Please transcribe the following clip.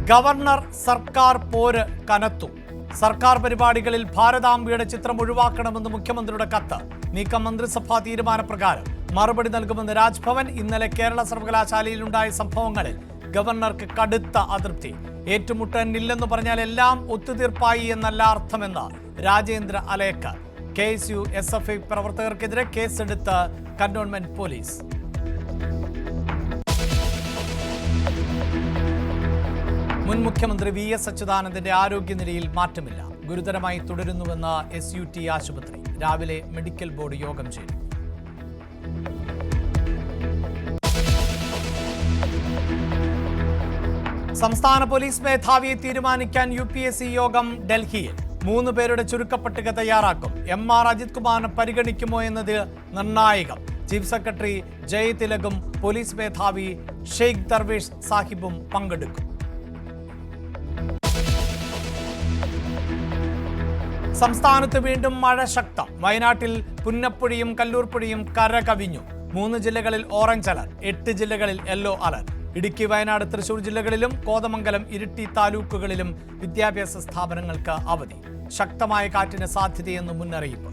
Governor സർക്കാർ പോര് കനത്തു. സർക്കാർ പരിപാടികളിൽ ഭാരതാംബയുടെ ചിത്രം ഒഴിവാക്കണമെന്ന് മുഖ്യമന്ത്രിയുടെ കത്ത്. നീക്കം മന്ത്രിസഭാ തീരുമാനപ്രകാരം. മറുപടി നൽകുമെന്ന് രാജ്ഭവൻ. ഇന്നലെ കേരള സർവകലാശാലയിലുണ്ടായ സംഭവങ്ങളിൽ ഗവർണർക്ക് കടുത്ത അതൃപ്തി. ഏറ്റുമുട്ടാനില്ലെന്ന് പറഞ്ഞാൽ എല്ലാം ഒത്തുതീർപ്പായി എന്നല്ല അർത്ഥമെന്ന് രാജേന്ദ്ര അലേക്കർ. KSU SFI പ്രവർത്തകർക്കെതിരെ കേസെടുത്ത് കന്റോൺമെന്റ് പോലീസ്. മുൻ മുഖ്യമന്ത്രി VS അച്യുതാനന്ദന്റെ ആരോഗ്യനിലയിൽ മാറ്റമില്ല. ഗുരുതരമായി തുടരുന്നുവെന്ന് SUT ആശുപത്രി. രാവിലെ മെഡിക്കൽ ബോർഡ് യോഗം ചേരും. സംസ്ഥാന പോലീസ് മേധാവിയെ തീരുമാനിക്കാൻ UPSC യോഗം ഡൽഹിയിൽ. 3 പേരുടെ ചുരുക്കപ്പട്ടിക തയ്യാറാക്കും. MR അജിത് കുമാറിനെ പരിഗണിക്കുമോ എന്നത് നിർണായകം. ചീഫ് സെക്രട്ടറി ജയതിലകും പോലീസ് മേധാവി ഷെയ്ഖ് ദർവേഷ് സാഹിബും പങ്കെടുക്കും. സംസ്ഥാനത്ത് വീണ്ടും മഴ ശക്തം. വയനാട്ടിൽ പുന്നപ്പുഴയും കല്ലൂർപ്പുഴയും കരകവിഞ്ഞു. 3 ജില്ലകളിൽ ഓറഞ്ച് അലർട്ട്, 8 ജില്ലകളിൽ യെല്ലോ അലർട്ട്. ഇടുക്കി, വയനാട്, തൃശൂർ ജില്ലകളിലും കോതമംഗലം, ഇരിട്ടി താലൂക്കുകളിലും വിദ്യാഭ്യാസ സ്ഥാപനങ്ങൾക്ക് അവധി. ശക്തമായ കാറ്റിന് സാധ്യതയെന്ന് മുന്നറിയിപ്പ്.